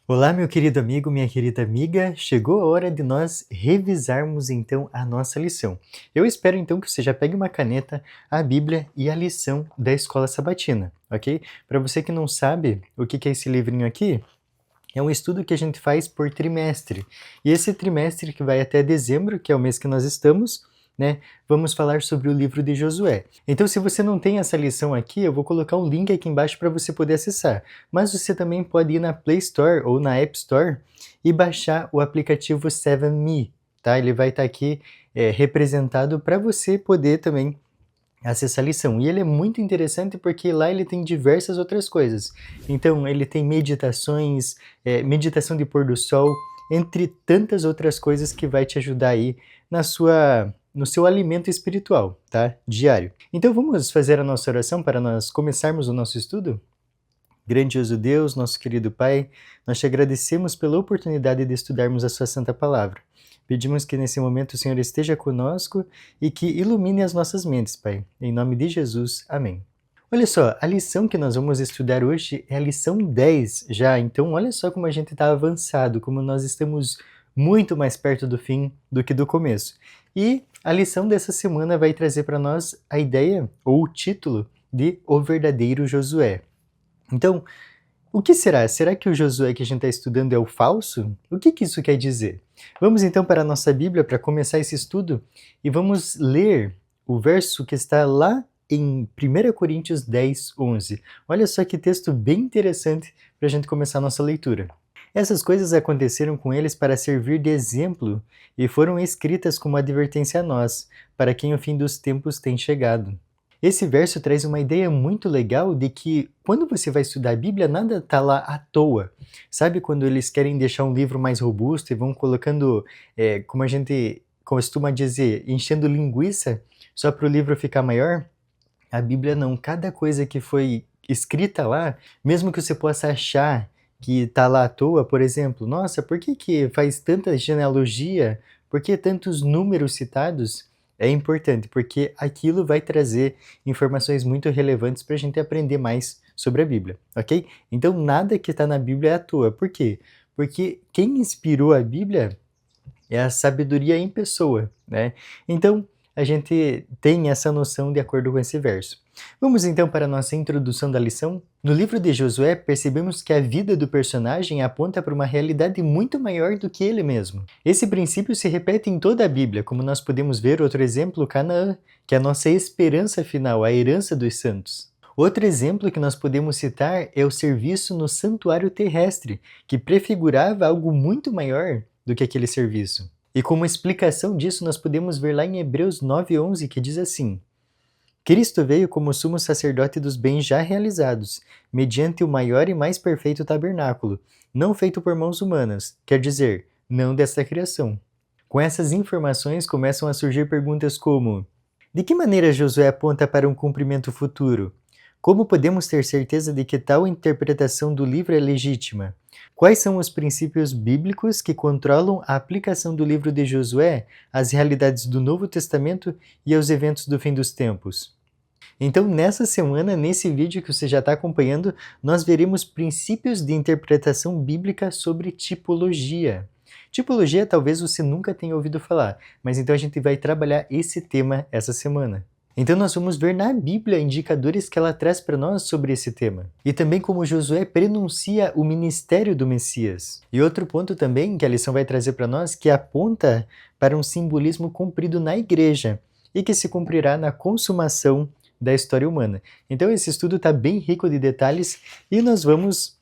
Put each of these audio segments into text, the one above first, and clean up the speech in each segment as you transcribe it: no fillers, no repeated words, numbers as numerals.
Olá, meu querido amigo, minha querida amiga. Chegou a hora de nós revisarmos então a nossa lição. Eu espero então que você já pegue uma caneta, a Bíblia e a lição da Escola Sabatina, ok? Para você que não sabe o que é esse livrinho aqui, é um estudo que a gente faz por trimestre. E esse trimestre que vai até dezembro, que é o mês que nós estamos, né, vamos falar sobre o livro de Josué. Então, se você não tem essa lição aqui, eu vou colocar um link aqui embaixo para você poder acessar. Mas você também pode ir na Play Store ou na App Store e baixar o aplicativo 7Me, tá? Ele vai estar aqui representado para você poder também acessar a lição. E ele é muito interessante porque lá ele tem diversas outras coisas. Então, ele tem meditações, meditação de pôr do sol, entre tantas outras coisas que vai te ajudar aí no seu alimento espiritual, tá? Diário. Então, vamos fazer a nossa oração para nós começarmos o nosso estudo? Grandioso Deus, nosso querido Pai, nós te agradecemos pela oportunidade de estudarmos a sua santa palavra. Pedimos que nesse momento o Senhor esteja conosco e que ilumine as nossas mentes, Pai. Em nome de Jesus, amém. Olha só, a lição que nós vamos estudar hoje é a lição 10 já, então olha só como a gente está avançado, como nós estamos muito mais perto do fim do que do começo. E a lição dessa semana vai trazer para nós a ideia ou o título de O Verdadeiro Josué. Então, o que será? Será que o Josué que a gente está estudando é o falso? O que isso quer dizer? Vamos então para a nossa Bíblia para começar esse estudo e vamos ler o verso que está lá em 1 Coríntios 10, 11. Olha só que texto bem interessante para a gente começar a nossa leitura. Essas coisas aconteceram com eles para servir de exemplo e foram escritas como advertência a nós, para quem o fim dos tempos tem chegado. Esse verso traz uma ideia muito legal de que quando você vai estudar a Bíblia, nada está lá à toa. Sabe quando eles querem deixar um livro mais robusto e vão colocando, como a gente costuma dizer, enchendo linguiça só para o livro ficar maior? A Bíblia não. Cada coisa que foi escrita lá, mesmo que você possa achar que está lá à toa, por exemplo, nossa, por que faz tanta genealogia? Por que tantos números citados? É importante, porque aquilo vai trazer informações muito relevantes para a gente aprender mais sobre a Bíblia, ok? Então, nada que está na Bíblia é à toa. Por quê? Porque quem inspirou a Bíblia é a sabedoria em pessoa, né? Então, a gente tem essa noção de acordo com esse verso. Vamos então para a nossa introdução da lição? No livro de Josué, percebemos que a vida do personagem aponta para uma realidade muito maior do que ele mesmo. Esse princípio se repete em toda a Bíblia, como nós podemos ver outro exemplo, Canaã, que é a nossa esperança final, a herança dos santos. Outro exemplo que nós podemos citar é o serviço no santuário terrestre, que prefigurava algo muito maior do que aquele serviço. E como explicação disso, nós podemos ver lá em Hebreus 9:11, que diz assim: Cristo veio como sumo sacerdote dos bens já realizados, mediante o maior e mais perfeito tabernáculo, não feito por mãos humanas, quer dizer, não desta criação. Com essas informações começam a surgir perguntas como: de que maneira Josué aponta para um cumprimento futuro? Como podemos ter certeza de que tal interpretação do livro é legítima? Quais são os princípios bíblicos que controlam a aplicação do livro de Josué às realidades do Novo Testamento e aos eventos do fim dos tempos? Então, nessa semana, nesse vídeo que você já está acompanhando, nós veremos princípios de interpretação bíblica sobre tipologia. Tipologia talvez você nunca tenha ouvido falar, mas então a gente vai trabalhar esse tema essa semana. Então nós vamos ver na Bíblia indicadores que ela traz para nós sobre esse tema. E também como Josué prenuncia o ministério do Messias. E outro ponto também que a lição vai trazer para nós que aponta para um simbolismo cumprido na igreja e que se cumprirá na consumação da história humana. Então esse estudo está bem rico de detalhes e nós vamos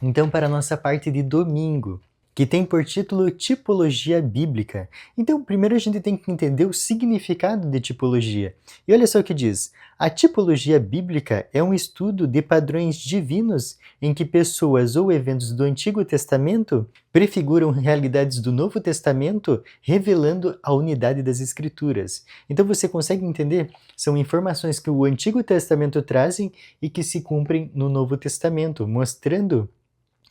então para a nossa parte de domingo, que tem por título Tipologia Bíblica. Então, primeiro a gente tem que entender o significado de tipologia. E olha só o que diz: a tipologia bíblica é um estudo de padrões divinos em que pessoas ou eventos do Antigo Testamento prefiguram realidades do Novo Testamento, revelando a unidade das Escrituras. Então você consegue entender? São informações que o Antigo Testamento trazem e que se cumprem no Novo Testamento, mostrando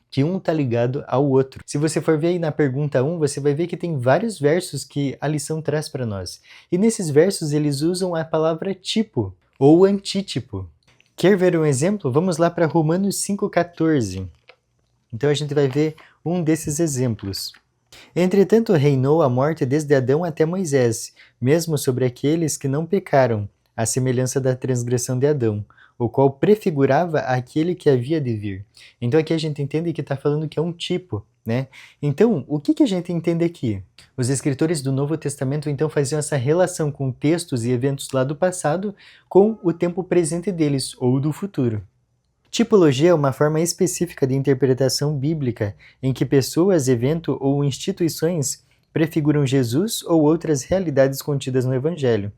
que um está ligado ao outro. Se você for ver aí na pergunta 1, você vai ver que tem vários versos que a lição traz para nós. E nesses versos eles usam a palavra tipo ou antítipo. Quer ver um exemplo? Vamos lá para Romanos 5,14. Então a gente vai ver um desses exemplos. Entretanto, reinou a morte desde Adão até Moisés, mesmo sobre aqueles que não pecaram, à semelhança da transgressão de Adão, o qual prefigurava aquele que havia de vir. Então aqui a gente entende que está falando que é um tipo, né? Então, o que a gente entende aqui? Os escritores do Novo Testamento então faziam essa relação com textos e eventos lá do passado com o tempo presente deles, ou do futuro. Tipologia é uma forma específica de interpretação bíblica em que pessoas, evento ou instituições prefiguram Jesus ou outras realidades contidas no Evangelho.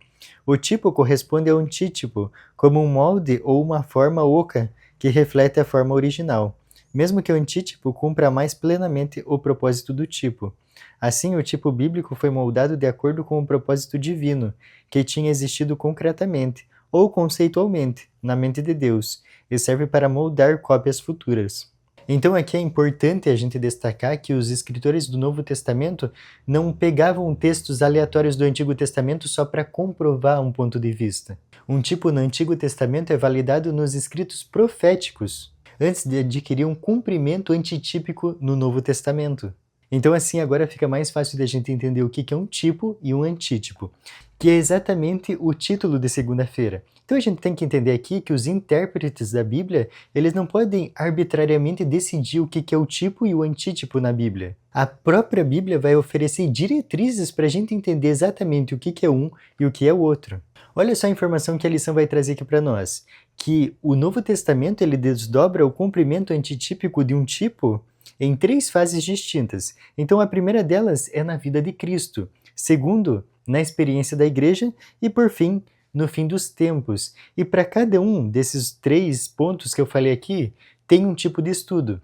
O tipo corresponde ao antítipo, como um molde ou uma forma oca que reflete a forma original, mesmo que o antítipo cumpra mais plenamente o propósito do tipo. Assim, o tipo bíblico foi moldado de acordo com o propósito divino, que tinha existido concretamente, ou conceitualmente, na mente de Deus, e serve para moldar cópias futuras. Então aqui é importante a gente destacar que os escritores do Novo Testamento não pegavam textos aleatórios do Antigo Testamento só para comprovar um ponto de vista. Um tipo no Antigo Testamento é validado nos escritos proféticos, antes de adquirir um cumprimento antitípico no Novo Testamento. Então assim agora fica mais fácil da gente entender o que é um tipo e um antítipo, que é exatamente o título de segunda-feira. Então a gente tem que entender aqui que os intérpretes da Bíblia, eles não podem arbitrariamente decidir o que é o tipo e o antítipo na Bíblia. A própria Bíblia vai oferecer diretrizes para a gente entender exatamente o que é um e o que é o outro. Olha só a informação que a lição vai trazer aqui para nós, que o Novo Testamento ele desdobra o cumprimento antitípico de um tipo em 3 fases distintas. Então a primeira delas é na vida de Cristo, segundo, na experiência da igreja e por fim, no fim dos tempos. E para cada um desses 3 pontos que eu falei aqui, tem um tipo de estudo.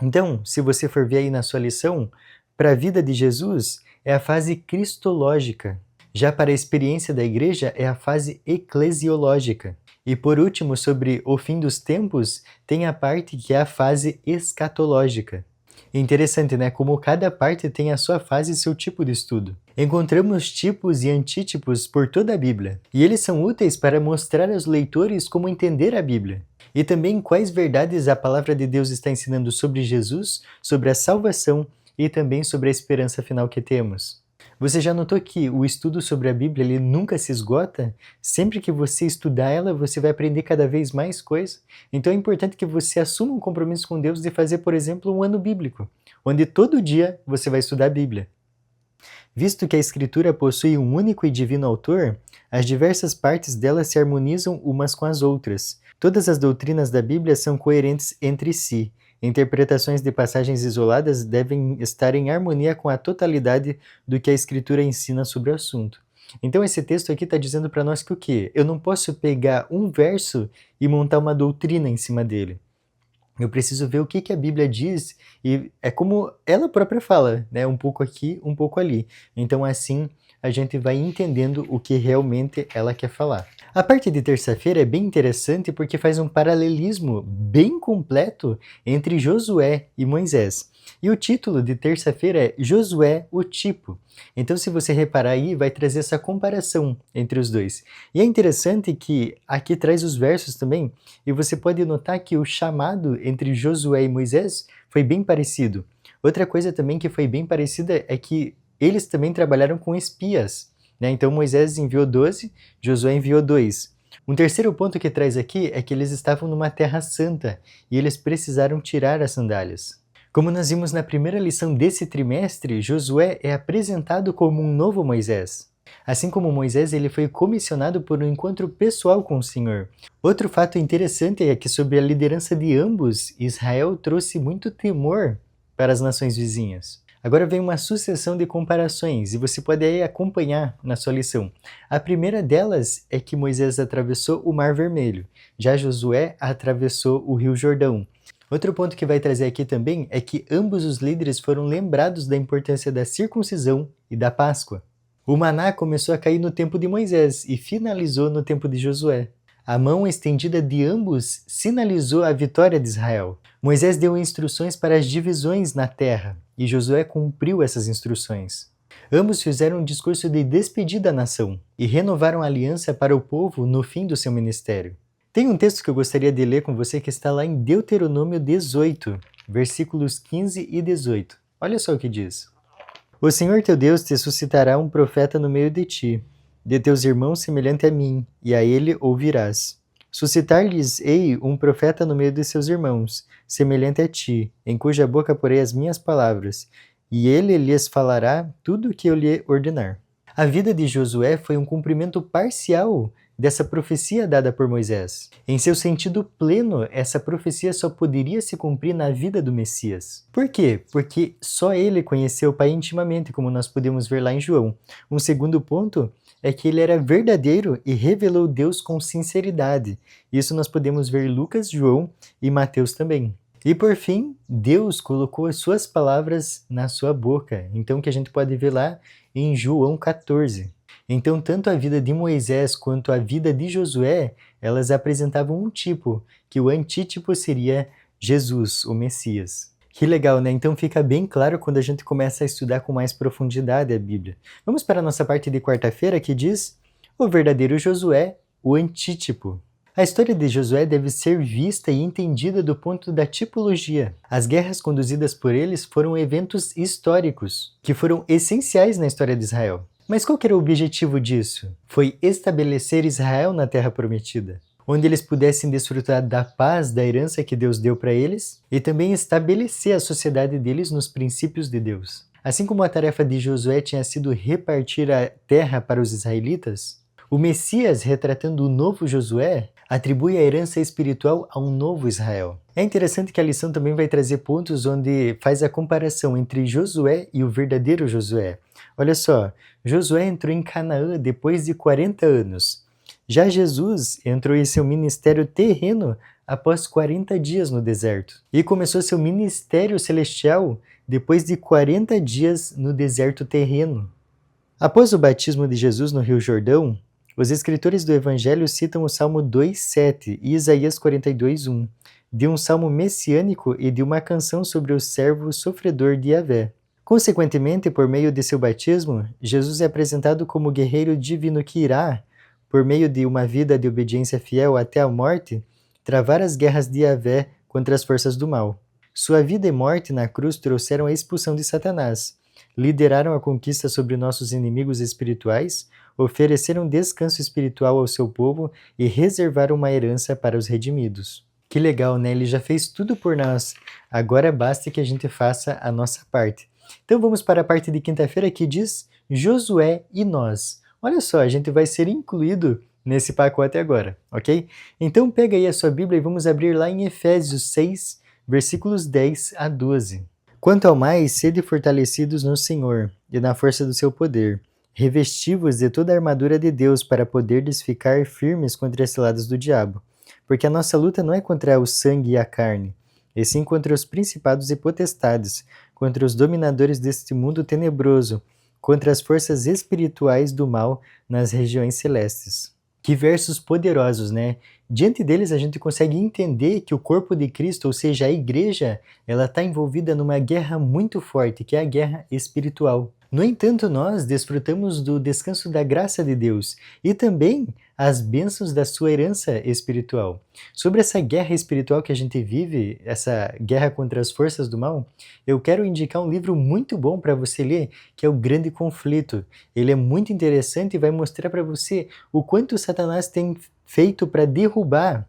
Então, se você for ver aí na sua lição, para a vida de Jesus é a fase cristológica. Já para a experiência da igreja é a fase eclesiológica. E por último, sobre o fim dos tempos, tem a parte que é a fase escatológica. Interessante, né? Como cada parte tem a sua fase e seu tipo de estudo. Encontramos tipos e antítipos por toda a Bíblia, e eles são úteis para mostrar aos leitores como entender a Bíblia, e também quais verdades a palavra de Deus está ensinando sobre Jesus, sobre a salvação e também sobre a esperança final que temos. Você já notou que o estudo sobre a Bíblia ele nunca se esgota? Sempre que você estudar ela, você vai aprender cada vez mais coisas. Então é importante que você assuma um compromisso com Deus de fazer, por exemplo, um ano bíblico, onde todo dia você vai estudar a Bíblia. Visto que a Escritura possui um único e divino autor, as diversas partes dela se harmonizam umas com as outras. Todas as doutrinas da Bíblia são coerentes entre si. Interpretações de passagens isoladas devem estar em harmonia com a totalidade do que a Escritura ensina sobre o assunto. Então esse texto aqui está dizendo para nós que o quê? Eu não posso pegar um verso e montar uma doutrina em cima dele. Eu preciso ver o que a Bíblia diz, e é como ela própria fala, né? Um pouco aqui, um pouco ali. Então assim a gente vai entendendo o que realmente ela quer falar. A parte de terça-feira é bem interessante porque faz um paralelismo bem completo entre Josué e Moisés. E o título de terça-feira é Josué, o tipo. Então, se você reparar aí, vai trazer essa comparação entre os dois. E é interessante que aqui traz os versos também, e você pode notar que o chamado entre Josué e Moisés foi bem parecido. Outra coisa também que foi bem parecida é que eles também trabalharam com espias, né? Então Moisés enviou 12, Josué enviou 2. Um terceiro ponto que traz aqui é que eles estavam numa terra santa e eles precisaram tirar as sandálias. Como nós vimos na primeira lição desse trimestre, Josué é apresentado como um novo Moisés. Assim como Moisés, ele foi comissionado por um encontro pessoal com o Senhor. Outro fato interessante é que sobre a liderança de ambos, Israel trouxe muito temor para as nações vizinhas. Agora vem uma sucessão de comparações e você pode aí acompanhar na sua lição. A primeira delas é que Moisés atravessou o Mar Vermelho, já Josué atravessou o Rio Jordão. Outro ponto que vai trazer aqui também é que ambos os líderes foram lembrados da importância da circuncisão e da Páscoa. O maná começou a cair no tempo de Moisés e finalizou no tempo de Josué. A mão estendida de ambos sinalizou a vitória de Israel. Moisés deu instruções para as divisões na terra, e Josué cumpriu essas instruções. Ambos fizeram um discurso de despedida à nação, e renovaram a aliança para o povo no fim do seu ministério. Tem um texto que eu gostaria de ler com você que está lá em Deuteronômio 18. versículos 15 e 18. Olha só o que diz. O Senhor teu Deus te suscitará um profeta no meio de ti, de teus irmãos semelhante a mim, e a ele ouvirás. Suscitar-lhes-ei um profeta no meio de seus irmãos, semelhante a ti, em cuja boca porei as minhas palavras, e ele lhes falará tudo o que eu lhe ordenar. A vida de Josué foi um cumprimento parcial dessa profecia dada por Moisés. Em seu sentido pleno, essa profecia só poderia se cumprir na vida do Messias. Por quê? Porque só ele conheceu o Pai intimamente, como nós podemos ver lá em João. Um segundo ponto é que ele era verdadeiro e revelou Deus com sinceridade. Isso nós podemos ver em Lucas, João e Mateus também. E por fim, Deus colocou as suas palavras na sua boca. Então, que a gente pode ver lá em João 14. Então, tanto a vida de Moisés quanto a vida de Josué, elas apresentavam um tipo, que o antítipo seria Jesus, o Messias. Que legal, né? Então fica bem claro quando a gente começa a estudar com mais profundidade a Bíblia. Vamos para a nossa parte de quarta-feira, que diz: o verdadeiro Josué, o antítipo. A história de Josué deve ser vista e entendida do ponto da tipologia. As guerras conduzidas por eles foram eventos históricos, que foram essenciais na história de Israel. Mas qual que era o objetivo disso? Foi estabelecer Israel na Terra Prometida, onde eles pudessem desfrutar da paz, da herança que Deus deu para eles, e também estabelecer a sociedade deles nos princípios de Deus. Assim como a tarefa de Josué tinha sido repartir a terra para os israelitas, o Messias, retratando o novo Josué, atribui a herança espiritual a um novo Israel. É interessante que a lição também vai trazer pontos onde faz a comparação entre Josué e o verdadeiro Josué. Olha só, Josué entrou em Canaã depois de 40 anos. Já Jesus entrou em seu ministério terreno após 40 dias no deserto. E começou seu ministério celestial depois de 40 dias no deserto terreno. Após o batismo de Jesus no Rio Jordão, os escritores do Evangelho citam o Salmo 2,7 e Isaías 42,1, de um salmo messiânico e de uma canção sobre o servo sofredor de Yahvé. Consequentemente, por meio de seu batismo, Jesus é apresentado como guerreiro divino que irá, por meio de uma vida de obediência fiel até a morte, travar as guerras de Yahvé contra as forças do mal. Sua vida e morte na cruz trouxeram a expulsão de Satanás, lideraram a conquista sobre nossos inimigos espirituais, ofereceram descanso espiritual ao seu povo e reservaram uma herança para os redimidos. Que legal, né? Ele já fez tudo por nós. Agora basta que a gente faça a nossa parte. Então vamos para a parte de quinta-feira que diz Josué e nós. Olha só, a gente vai ser incluído nesse pacote agora, ok? Então pega aí a sua Bíblia e vamos abrir lá em Efésios 6, versículos 10 a 12. Quanto ao mais, sede fortalecidos no Senhor e na força do seu poder, revesti-vos de toda a armadura de Deus para poderdes ficar firmes contra as ciladas do diabo. Porque a nossa luta não é contra o sangue e a carne, e sim contra os principados e potestades, contra os dominadores deste mundo tenebroso, contra as forças espirituais do mal nas regiões celestes. Que versos poderosos, né? Diante deles a gente consegue entender que o corpo de Cristo, ou seja, a igreja, ela está envolvida numa guerra muito forte, que é a guerra espiritual. No entanto, nós desfrutamos do descanso da graça de Deus e também as bênçãos da sua herança espiritual. Sobre essa guerra espiritual que a gente vive, essa guerra contra as forças do mal, eu quero indicar um livro muito bom para você ler, que é O Grande Conflito. Ele é muito interessante e vai mostrar para você o quanto Satanás tem feito para derrubar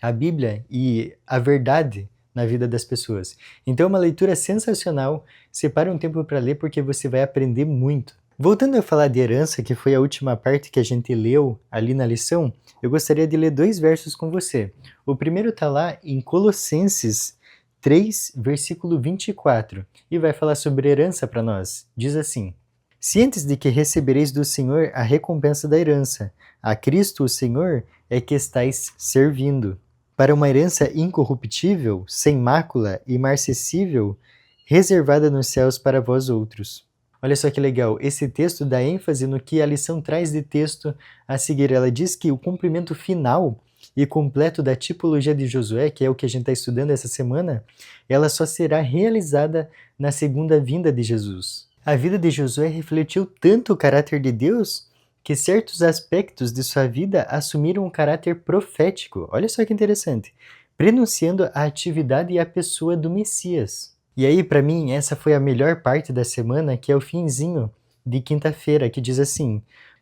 a Bíblia e a verdade na vida das pessoas. Então é uma leitura sensacional, separe um tempo para ler porque você vai aprender muito. Voltando a falar de herança, que foi a última parte que a gente leu ali na lição, eu gostaria de ler 2 versos com você. O primeiro está lá em Colossenses 3, versículo 24, e vai falar sobre herança para nós. Diz assim: cientes de que recebereis do Senhor a recompensa da herança, a Cristo o Senhor é que estáis servindo, para uma herança incorruptível, sem mácula, imarcessível, reservada nos céus para vós outros. Olha só que legal, esse texto dá ênfase no que a lição traz de texto a seguir. Ela diz que o cumprimento final e completo da tipologia de Josué, que é o que a gente está estudando essa semana, ela só será realizada na segunda vinda de Jesus. A vida de Josué refletiu tanto o caráter de Deus que certos aspectos de sua vida assumiram um caráter profético. Olha só que interessante. prenunciando a atividade e a pessoa do Messias. E aí, para mim, essa foi a melhor parte da semana, que é o finzinho de quinta-feira, que diz assim: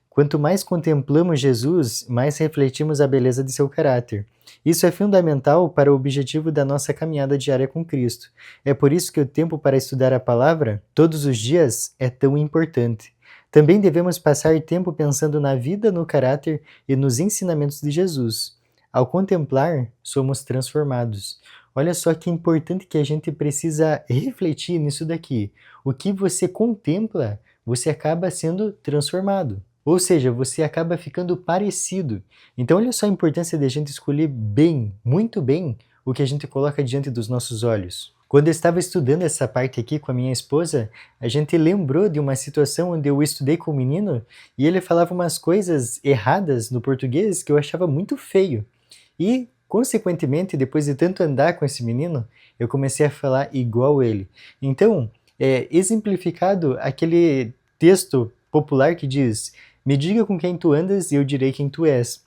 quanto mais contemplamos Jesus, mais refletimos a beleza de seu caráter. Isso é fundamental para o objetivo da nossa caminhada diária com Cristo. É por isso que o tempo para estudar a palavra, todos os dias, é tão importante. Também devemos passar tempo pensando na vida, no caráter e nos ensinamentos de Jesus. Ao contemplar, somos transformados. Olha só que importante que a gente precisa refletir nisso daqui. O que você contempla, você acaba sendo transformado. Ou seja, você acaba ficando parecido. Então, olha só a importância de a gente escolher bem, muito bem, o que a gente coloca diante dos nossos olhos. Quando eu estava estudando essa parte aqui com a minha esposa, a gente lembrou de uma situação onde eu estudei com o menino e ele falava umas coisas erradas no português que eu achava muito feio. E, consequentemente, depois de tanto andar com esse menino, eu comecei a falar igual ele. Então, é exemplificado aquele texto popular que diz: me diga com quem tu andas e eu direi quem tu és.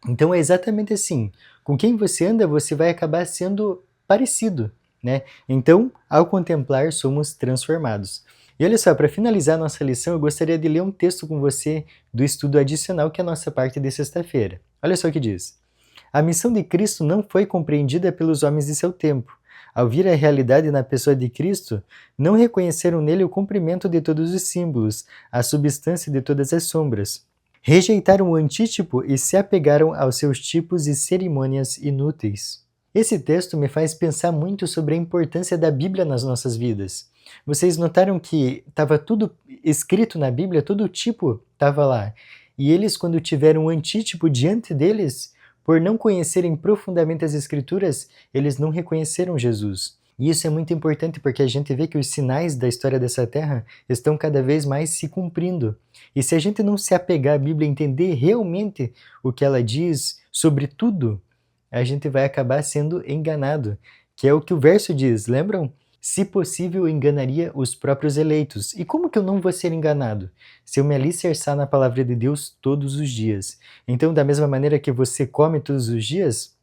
Então é exatamente assim. Com quem você anda, você vai acabar sendo parecido, né? Então, ao contemplar, somos transformados. E olha só, para finalizar nossa lição, eu gostaria de ler um texto com você do estudo adicional, que é a nossa parte de sexta-feira. Olha só o que diz: a missão de Cristo não foi compreendida pelos homens de seu tempo. Ao vir a realidade na pessoa de Cristo, não reconheceram nele o cumprimento de todos os símbolos, a substância de todas as sombras. Rejeitaram o antítipo e se apegaram aos seus tipos e cerimônias inúteis. Esse texto me faz pensar muito sobre a importância da Bíblia nas nossas vidas. Vocês notaram que estava tudo escrito na Bíblia, todo o tipo estava lá. E eles, quando tiveram um antítipo diante deles, por não conhecerem profundamente as Escrituras, eles não reconheceram Jesus. E isso é muito importante porque a gente vê que os sinais da história dessa terra estão cada vez mais se cumprindo. E se a gente não se apegar à Bíblia e entender realmente o que ela diz sobre tudo, a gente vai acabar sendo enganado, que é o que o verso diz, lembram? Se possível, enganaria os próprios eleitos. E como que eu não vou ser enganado? Se eu me alicerçar na palavra de Deus todos os dias. Então, da mesma maneira que você come todos os dias,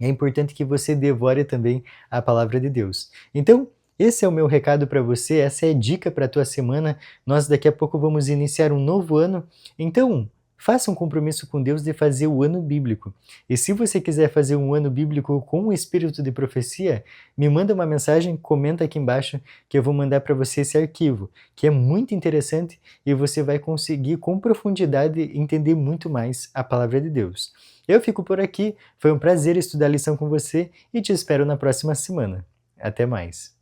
é importante que você devore também a palavra de Deus. Então, esse é o meu recado para você, essa é a dica para a tua semana. Nós daqui a pouco vamos iniciar um novo ano. Então, faça um compromisso com Deus de fazer o ano bíblico. E se você quiser fazer um ano bíblico com o espírito de profecia, me manda uma mensagem, comenta aqui embaixo que eu vou mandar para você esse arquivo, que é muito interessante e você vai conseguir com profundidade entender muito mais a palavra de Deus. Eu fico por aqui, foi um prazer estudar a lição com você e te espero na próxima semana. Até mais!